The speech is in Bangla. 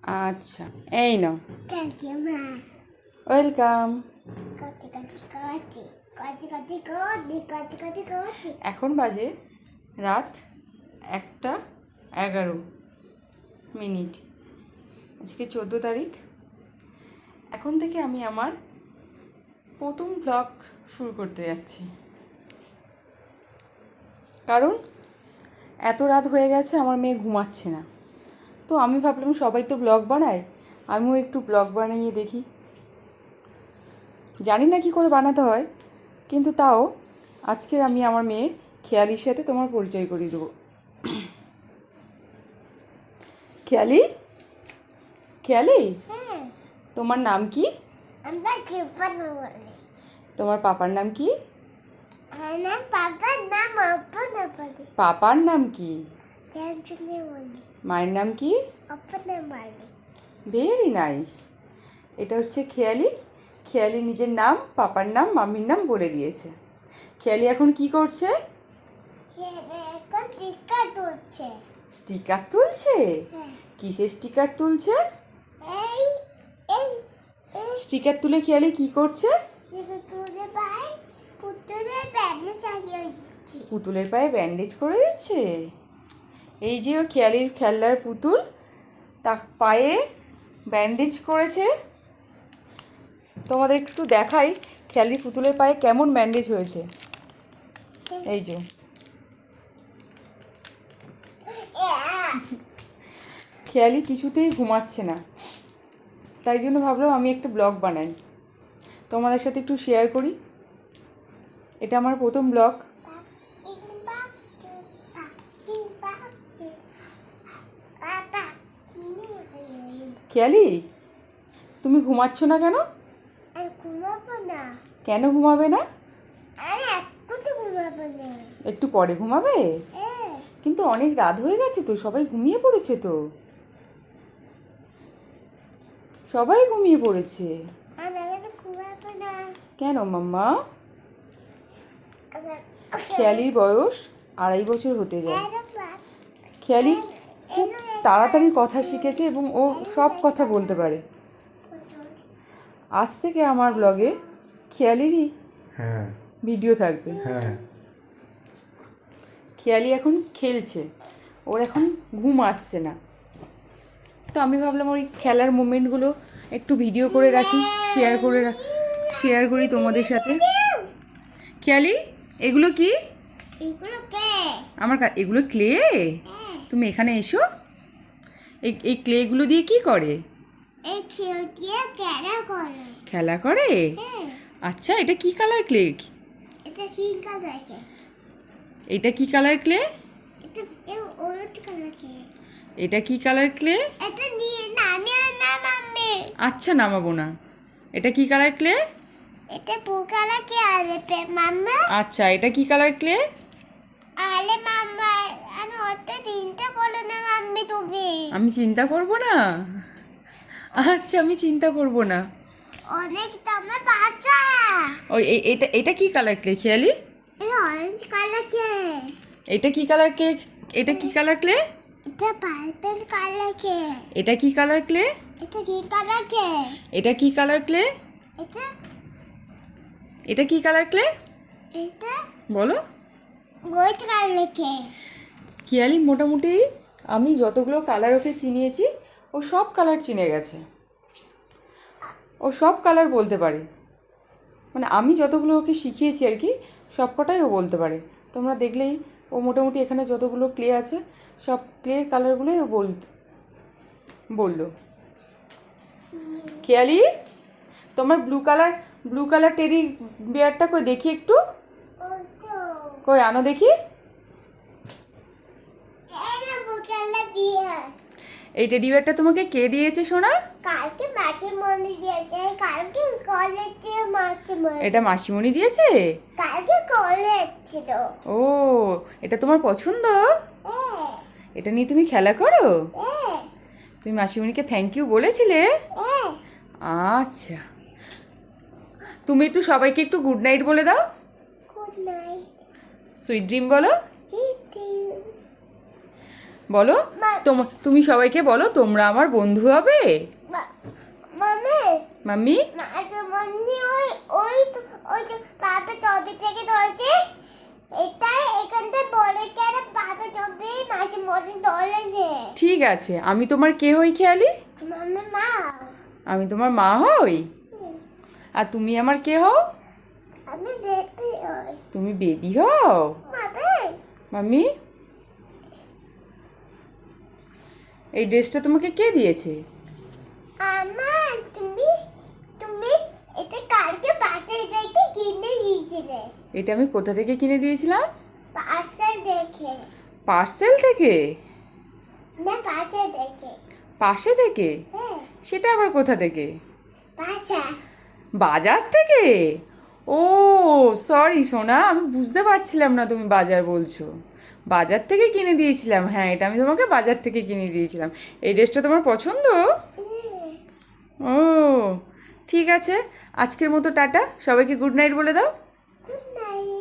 আচ্ছা, এই নাও। থ্যাংক ইউ মা। ওয়েলকাম। কচি কচি কচি কচি কচি কচি কচি কচি কচি। এখন বাজে রাত 1:11। আজকে 14 তারিখ। এখন থেকে আমি আমার প্রথম ব্লগ শুরু করতে যাচ্ছি, কারণ এত রাত হয়ে গেছে, আমার মেয়ে ঘুমাচ্ছে না। তো আমি ভাবলাম সবাই তো ব্লগ বানায়, আমিও একটু ব্লগ বানিয়ে দেখি। জানি না কী করে বানাতে হয়, কিন্তু তাও আজকে আমি আমার মেয়ে খেয়ালির সাথে তোমার পরিচয় করিয়ে দেবো। খেয়ালি, খেয়ালি, হ্যাঁ, তোমার নাম কি? আমরা চিপন বলি। তোমার পাপার নাম কি? আমার পাপার নাম অপনা বলি। পাপার নাম কি? জানতে বলি। মায়ের নাম কি? অপনা বলি। Very nice. এটা হচ্ছে খেয়ালি। খেয়ালি নিজের নাম, পাপার নাম, মাম্মির নাম বলে দিয়েছে। খেয়ালি এখন কি করছে? এখন টিকা তুলছে। স্টিকার তুলছে? হ্যাঁ। কিসের স্টিকার তুলছে? এই এই এই স্টিকার তুলে খেয়ালি কি করছে? যেটা তুলে পাই পুতুলের ব্যাগে চালিয়ে দিচ্ছি। পুতুলের পায়ে ব্যান্ডেজ করে দিচ্ছে। এই যে ও খেয়ালির খেলনার পুতুল, তার পায়ে ব্যান্ডেজ করেছে। তোমাদের একটু দেখাই খেয়ালির পুতুলের পায়ে কেমন ব্যান্ডেজ হয়েছে। এই যে খেয়ালি কিছুতেই ঘুমাচ্ছে না, তাই জন্য ভাবলাম আমি একটা ব্লগ বানাই, তোমাদের সাথে একটু শেয়ার করি। এটা আমার প্রথম ব্লগ। খেয়ালি, তুমি ঘুমাচ্ছ না কেন? আর ঘুমাবো না। কেন ঘুমাবে না? আর একটু ঘুমাবো না। একটু পরে ঘুমাবে? হ্যাঁ। কিন্তু অনেক রাত হয়ে গেছে তো, সবাই ঘুমিয়ে পড়েছে তো। সবাই ঘুমিয়ে পড়েছে। আর আগে ঘুমাবো না। কেন মাম্মা? আবার খেয়ালির বয়স 2.5 বছর হতে যায়। খেয়ালি খুব তাড়াতাড়ি কথা শিখেছে এবং ও সব কথা বলতে পারে। আজ থেকে আমার ব্লগে খেয়ালিরই ভিডিও থাকবে। খেয়ালি এখন খেলছে, ওর এখন ঘুম আসছে না, তো আমি ভাবলাম ওই খেলার মোমেন্টগুলো একটু ভিডিও করে রাখি, শেয়ার করি তোমাদের সাথে। খেয়ালি, এগুলো কি? এগুলো কে? এগুলো ক্লে। তুমি এখানে এসো। এই ক্লেগুলো দিয়ে কি করে? এই খেল দিয়ে খেলা করে। খেলা করে? হ্যাঁ। আচ্ছা, এটা কি কালার ক্লে? এটা কি কালার কে? এটা কি কালার ক্লে? এটা হলুদ কালার কে? এটা কি কালার ক্লে? এটা নিয়ে না মাম্মি। আচ্ছা, নামাবো না। এটা কি কালার ক্লে? এটা ব্লু কালার কে আরে পে মাম্মা। আচ্ছা, এটা কি কালার ক্লে? আরে মাম্মা, আমি অত চিন্তা করো না মাম্মি তুমি। আমি চিন্তা করব না? আচ্ছা, আমি চিন্তা করব না। অনেক তোমার বাচ্চা। ওই এটা কি কালার ক্লে খেয়ালি? এটা অরেঞ্জ কালার কে? এটা কি কালার কে? এটা কি কালার ক্লে? এটা পার্পল কালার কে? এটা কি কালার ক্লে? এটা কি কালার কে? এটা কি কালার ক্লে? এটা এটা কি কালার ক্লে? এটা বলো। হোয়াইট কালার কে? খেয়ালি মোটামুটি আমি যতগুলো কালার ওকে চিনিয়েছি, ও সব কালার চিনে গেছে। ও সব কালার বলতে পারে, মানে আমি যতগুলো ওকে শিখিয়েছি আর কি, সব কটাই ও বলতে পারে। তোমরা দেখলেই ও মোটামুটি এখানে যতগুলো ক্লে আছে সব ক্লের কালারগুলোই ও বললো। খেয়ালি, তোমার ব্লু কালার টেডি বিয়ারটা কই দেখি একটু। ওই তো কই আনো দেখি। এটা ব্লু কালার দিয়ে। এই টেডি বিয়ারটা তোমাকে কে দিয়েছে সোনা? কালকে মাঝে মনে দিয়েছে, কালকে কলেজে মাঝে মনে। এটা মাসিমণি দিয়েছে? কালকে কলেজ ছিল। ও, এটা তোমার পছন্দ? হ্যাঁ এটা নিয়ে তুমি খেলা করো? হ্যাঁ তুমি মাসিমণিকে থ্যাংক ইউ বলেছিলে? হ্যাঁ। আচ্ছা, তুমি একটু সবাইকে একটু গুড নাইট বলে দাও। Good night. সুইট ড্রিম বলো। বলো মা- তুমি সবাইকে বলো তোমরা আমার বন্ধু হবে। মামি মাম্মি মাঝে মধ্যে ওই যে বাবা তবে থেকে ধরেছে এটাই এখানটা বলে কেন বাবা তবে মাঝে মধ্যে ধরেছে ঠিক আছে, আমি তোমার কে হই খেয়ালি? মামি মা আমি তোমার মা হই। আর তুমি আমার কে হও? আমি বেবি হই তুমি বেবি হও। মামি মাম্মি এই ড্রেসটা তোমাকে কে দিয়েছে? আমার তুমি তুমি এটা কালকে বাচ্চা দেখে কিনে দিয়েছিলে এটা আমি কোথা থেকে কিনে দিয়েছিলাম? বাচ্চা দেখে পার্সেল থেকে? না বাচ্চা দেখে পাশে থেকে? হ্যাঁ সেটা আবার কোথা থেকে? বাচ্চা বাজার থেকে? ও সরি সোনা, আমি বুঝতে পারছিলাম না তুমি বাজার বলছো। বাজার থেকে কিনে দিয়েছিলাম, হ্যাঁ এটা আমি তোমাকে বাজার থেকে কিনে দিয়েছিলাম। এই ড্রেসটা তোমার পছন্দ? ও ঠিক আছে, আজকের মতো টাটা, সবাইকে গুড নাইট বলে দাও। Good night